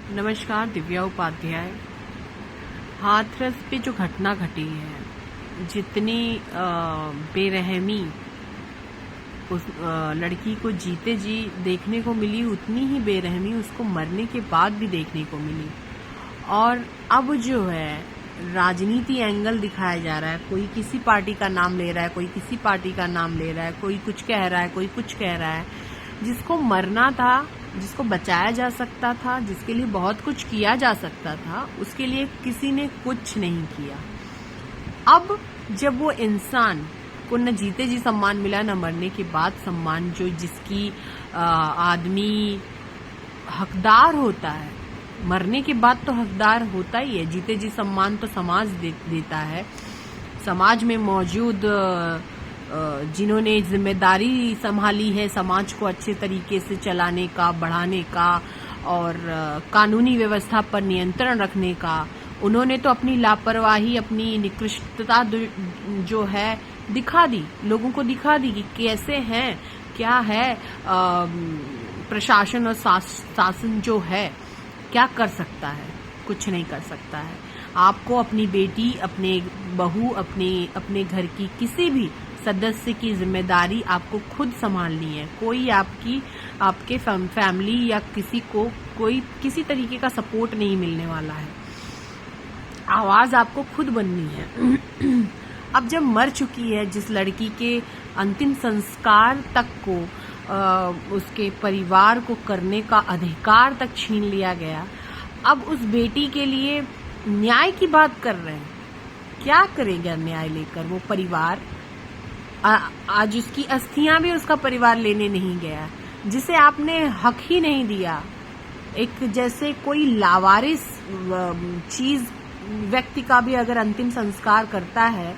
नमस्कार, दिव्या उपाध्याय। हाथरस पे जो घटना घटी है, जितनी बेरहमी उस लड़की को जीते जी देखने को मिली, उतनी ही बेरहमी उसको मरने के बाद भी देखने को मिली। और अब जो है राजनीति एंगल दिखाया जा रहा है। कोई किसी पार्टी का नाम ले रहा है, कोई किसी पार्टी का नाम ले रहा है, कोई कुछ कह रहा है, कोई कुछ कह रहा है। जिसको मरना था, जिसको बचाया जा सकता था, जिसके लिए बहुत कुछ किया जा सकता था, उसके लिए किसी ने कुछ नहीं किया। अब जब वो इंसान को न जीते जी सम्मान मिला, न मरने के बाद सम्मान, जो जिसकी आदमी हकदार होता है, मरने के बाद तो हकदार होता ही है। जीते जी सम्मान तो समाज देता है। समाज में मौजूद जिन्होंने जिम्मेदारी संभाली है समाज को अच्छे तरीके से चलाने का, बढ़ाने का और कानूनी व्यवस्था पर नियंत्रण रखने का, उन्होंने तो अपनी लापरवाही, अपनी निकृष्टता जो है दिखा दी, लोगों को दिखा दी कि कैसे हैं, क्या है प्रशासन और शासन जो है क्या कर सकता है। कुछ नहीं कर सकता है। आपको अपनी बेटी, अपने बहू, अपने घर की किसी भी सदस्य की जिम्मेदारी आपको खुद संभालनी है। कोई आपके फैमिली या किसी को कोई किसी तरीके का सपोर्ट नहीं मिलने वाला है। आवाज आपको खुद बननी है। अब जब मर चुकी है, जिस लड़की के अंतिम संस्कार तक को उसके परिवार को करने का अधिकार तक छीन लिया गया, अब उस बेटी के लिए न्याय की बात कर रहे हैं। क्या करेगा न्याय लेकर वो परिवार? आज उसकी अस्थियां भी उसका परिवार लेने नहीं गया, जिसे आपने हक ही नहीं दिया। एक जैसे कोई लावारिस चीज व्यक्ति का भी अगर अंतिम संस्कार करता है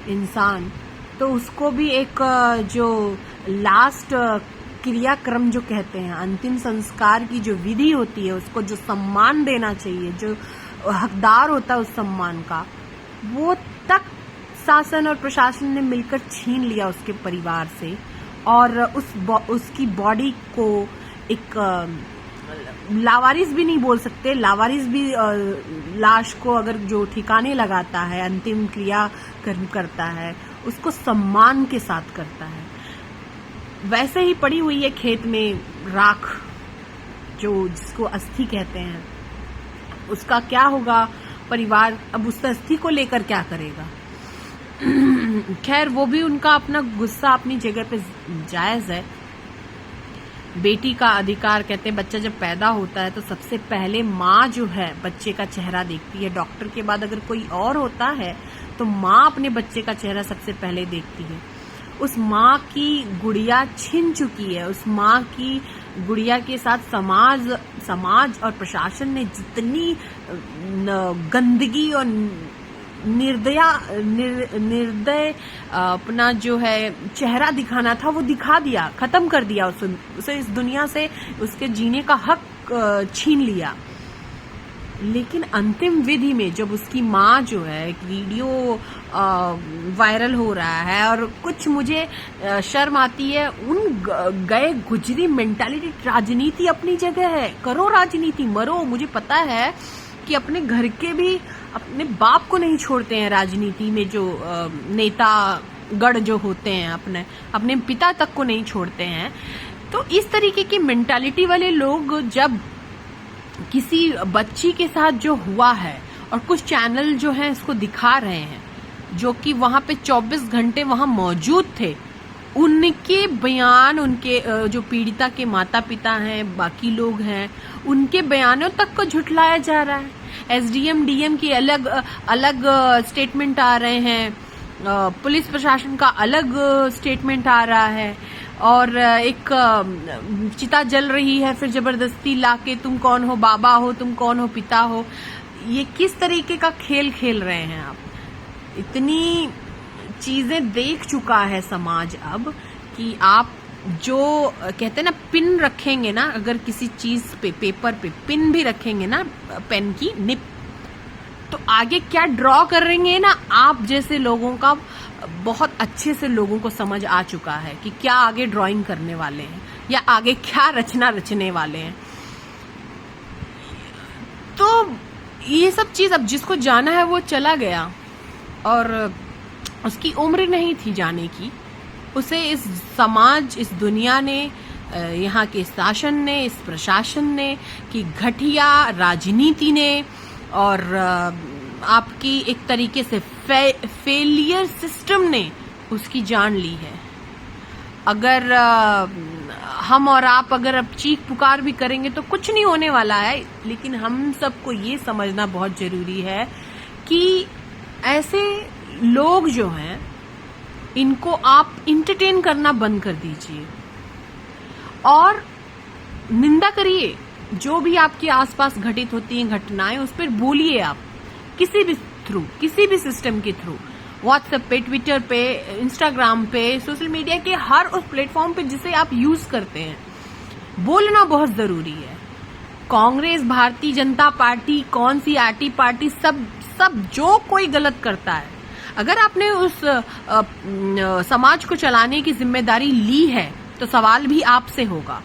इंसान, तो उसको भी एक जो लास्ट क्रियाक्रम जो कहते हैं, अंतिम संस्कार की जो विधि होती है, उसको जो सम्मान देना चाहिए, जो हकदार होता है उस सम्मान का, वो तक शासन और प्रशासन ने मिलकर छीन लिया उसके परिवार से। और उसकी बॉडी को एक लावारिस भी नहीं बोल सकते, लावारिस भी लाश को अगर जो ठिकाने लगाता है, अंतिम क्रिया करता है, उसको सम्मान के साथ करता है। वैसे ही पड़ी हुई है खेत में राख, जो जिसको अस्थि कहते हैं, उसका क्या होगा परिवार? अब उस अस्थि को लेकर क्या करेगा? खैर, वो भी उनका अपना गुस्सा अपनी जगह पे जायज है। बेटी का अधिकार, कहते हैं बच्चा जब पैदा होता है तो सबसे पहले माँ जो है बच्चे का चेहरा देखती है। डॉक्टर के बाद अगर कोई और होता है तो माँ अपने बच्चे का चेहरा सबसे पहले देखती है। उस माँ की गुड़िया छिन चुकी है। उस माँ की गुड़िया के साथ समाज और प्रशासन ने जितनी गंदगी और निर्दय अपना जो है चेहरा दिखाना था, वो दिखा दिया, खत्म कर दिया। उसे इस दुनिया से उसके जीने का हक छीन लिया। लेकिन अंतिम विधि में जब उसकी माँ जो है, एक वीडियो वायरल हो रहा है, और कुछ मुझे शर्म आती है उन गए गुजरी मेंटालिटी। राजनीति अपनी जगह है, करो राजनीति, मरो। मुझे पता है कि अपने घर के भी अपने बाप को नहीं छोड़ते हैं राजनीति में, जो नेता गढ़ जो होते हैं, अपने पिता तक को नहीं छोड़ते हैं। तो इस तरीके की मेंटालिटी वाले लोग जब किसी बच्ची के साथ जो हुआ है, और कुछ चैनल जो हैं इसको दिखा रहे हैं, जो कि वहां पे 24 घंटे वहां मौजूद थे, उनके बयान, उनके जो पीड़िता के माता पिता हैं, बाकी लोग हैं, उनके बयानों तक को झुठलाया जा रहा है। एसडीएम डीएम की अलग स्टेटमेंट आ रहे हैं, पुलिस प्रशासन का अलग स्टेटमेंट आ रहा है, और एक चिता जल रही है, फिर जबरदस्ती लाके तुम कौन हो, बाबा हो, तुम कौन हो, पिता हो। ये किस तरीके का खेल खेल रहे हैं आप? इतनी चीजें देख चुका है समाज अब कि आप जो कहते हैं ना, पिन रखेंगे ना, अगर किसी चीज पे, पेपर पे पिन भी रखेंगे ना, पेन की निप, तो आगे क्या ड्रॉ करेंगे ना, आप जैसे लोगों का बहुत अच्छे से लोगों को समझ आ चुका है कि क्या आगे ड्राइंग करने वाले हैं या आगे क्या रचने वाले हैं। ये सब चीज अब जिसको जाना है वो चला गया, और उसकी उम्र नहीं थी जाने की। उसे इस समाज, इस दुनिया ने, यहाँ के शासन ने, इस प्रशासन ने, की घटिया राजनीति ने और आपकी एक तरीके से फेलियर सिस्टम ने उसकी जान ली है। अगर हम और आप अगर अब चीख पुकार भी करेंगे तो कुछ नहीं होने वाला है, लेकिन हम सबको ये समझना बहुत जरूरी है कि ऐसे लोग जो हैं इनको आप इंटरटेन करना बंद कर दीजिए और निंदा करिए। जो भी आपके आसपास घटित होती हैं घटनाएं, उस पर बोलिए आप, किसी भी थ्रू, किसी भी सिस्टम के थ्रू, व्हाट्सएप पे, ट्विटर पे, इंस्टाग्राम पे, सोशल मीडिया के हर उस प्लेटफॉर्म पे जिसे आप यूज करते हैं, बोलना बहुत जरूरी है। कांग्रेस, भारतीय जनता पार्टी, कौन सी आरटी पार्टी, सब जो कोई गलत करता है, अगर आपने उस समाज को चलाने की जिम्मेदारी ली है तो सवाल भी आपसे होगा।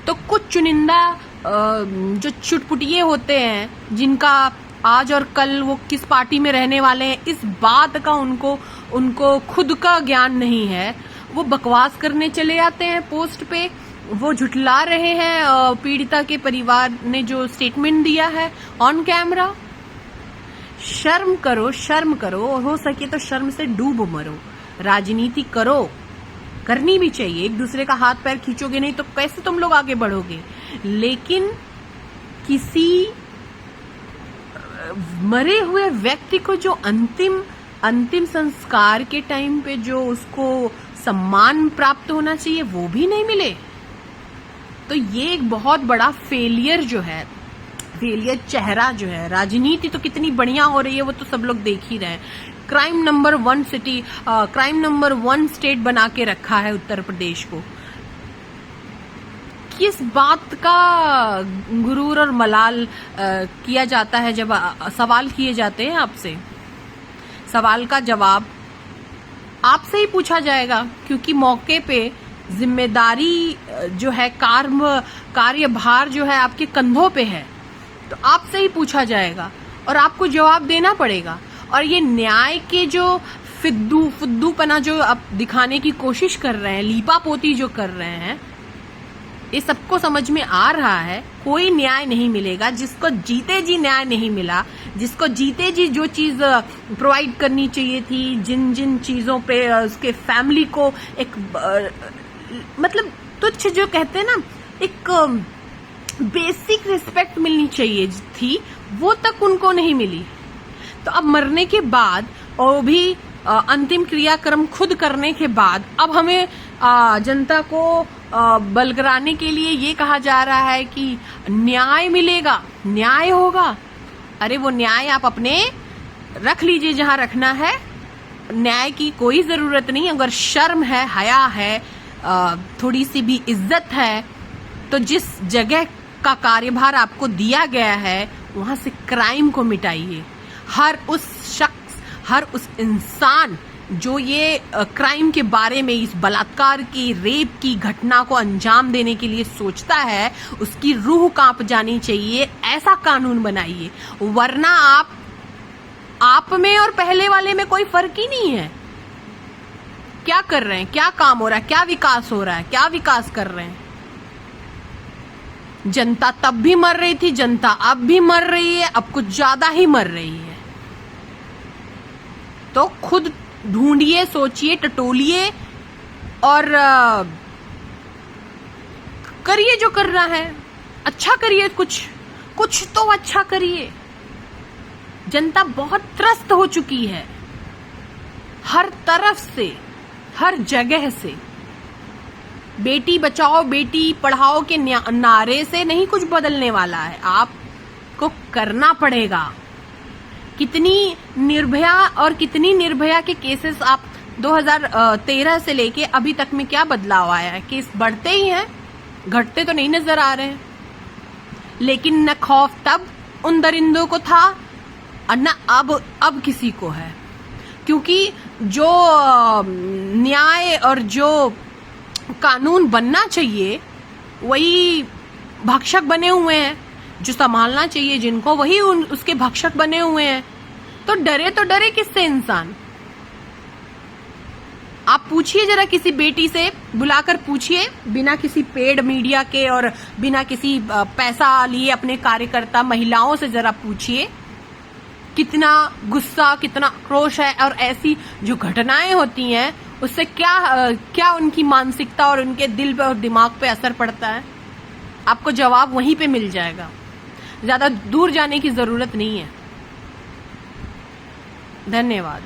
तो कुछ चुनिंदा जो चुटपुटिये होते हैं, जिनका आज और कल वो किस पार्टी में रहने वाले हैं इस बात का उनको खुद का ज्ञान नहीं है, वो बकवास करने चले जाते हैं पोस्ट पे, वो झुठला रहे हैं पीड़िता के परिवार ने जो स्टेटमेंट दिया है ऑन कैमरा। शर्म करो, शर्म करो, और हो सके तो शर्म से डूब मरो। राजनीति करो, करनी भी चाहिए, एक दूसरे का हाथ पैर खींचोगे नहीं तो कैसे तुम लोग आगे बढ़ोगे। लेकिन किसी मरे हुए व्यक्ति को जो अंतिम संस्कार के टाइम पे जो उसको सम्मान प्राप्त होना चाहिए वो भी नहीं मिले, तो ये एक बहुत बड़ा फेलियर जो है, फेलियर चेहरा जो है। राजनीति तो कितनी बढ़िया हो रही है वो तो सब लोग देख ही रहे हैं। Crime number 1 city, crime number 1 state बना के रखा है उत्तर प्रदेश को। किस बात का गुरूर और मलाल किया जाता है जब सवाल किए जाते हैं आपसे? सवाल का जवाब आपसे ही पूछा जाएगा, क्योंकि मौके पे जिम्मेदारी जो है, कार्यभार जो है आपके कंधों पे है, तो आपसे ही पूछा जाएगा और आपको जवाब देना पड़ेगा। और ये न्याय के जो फुद्दूपना जो आप दिखाने की कोशिश कर रहे हैं, लीपापोती जो कर रहे हैं, ये सबको समझ में आ रहा है कोई न्याय नहीं मिलेगा। जिसको जीते जी न्याय नहीं मिला, जिसको जीते जी जो चीज प्रोवाइड करनी चाहिए थी, जिन चीजों पे उसके फैमिली को एक मतलब तुच्छ जो कहते हैं ना, एक बेसिक रिस्पेक्ट मिलनी चाहिए थी, वो तक उनको नहीं मिली। तो अब मरने के बाद और भी अंतिम क्रियाक्रम खुद करने के बाद अब हमें जनता को बलगराने के लिए ये कहा जा रहा है कि न्याय मिलेगा, न्याय होगा। अरे वो न्याय आप अपने रख लीजिए जहां रखना है, न्याय की कोई जरूरत नहीं। अगर शर्म है, हया है, थोड़ी सी भी इज्जत है, तो जिस जगह का कार्यभार आपको दिया गया है वहां से क्राइम को मिटाइए। हर उस शख्स, हर उस इंसान जो ये क्राइम के बारे में, इस बलात्कार की, रेप की घटना को अंजाम देने के लिए सोचता है, उसकी रूह कांप जानी चाहिए। ऐसा कानून बनाइए, वरना आप में और पहले वाले में कोई फर्क ही नहीं है। क्या कर रहे हैं, क्या काम हो रहा है, क्या विकास हो रहा है, क्या विकास कर रहे हैं? जनता तब भी मर रही थी, जनता अब भी मर रही है, अब कुछ ज्यादा ही मर रही है। तो खुद ढूंढिए, सोचिए, टटोलिए और करिए जो कर रहा है। अच्छा करिए, कुछ तो अच्छा करिए। जनता बहुत त्रस्त हो चुकी है, हर तरफ से, हर जगह से। बेटी बचाओ, बेटी पढ़ाओ के नारे से नहीं कुछ बदलने वाला है, आपको करना पड़ेगा। कितनी निर्भया के केसेस आप 2013 से लेके अभी तक में क्या बदलाव आया है? केस बढ़ते ही हैं, घटते तो नहीं नजर आ रहे हैं। लेकिन न खौफ तब उन दरिंदों को था और न अब किसी को है, क्योंकि जो न्याय और जो कानून बनना चाहिए वही भक्षक बने हुए हैं। जो संभालना चाहिए जिनको, वही उसके भक्षक बने हुए हैं। तो डरे किससे इंसान? आप पूछिए जरा, किसी बेटी से बुलाकर पूछिए, बिना किसी पेड मीडिया के और बिना किसी पैसा लिए अपने कार्यकर्ता महिलाओं से जरा पूछिए कितना गुस्सा, कितना आक्रोश है, और ऐसी जो घटनाएं होती हैं उससे क्या उनकी मानसिकता और उनके दिल पे और दिमाग पे असर पड़ता है। आपको जवाब वहीं पे मिल जाएगा, ज्यादा दूर जाने की जरूरत नहीं है। धन्यवाद।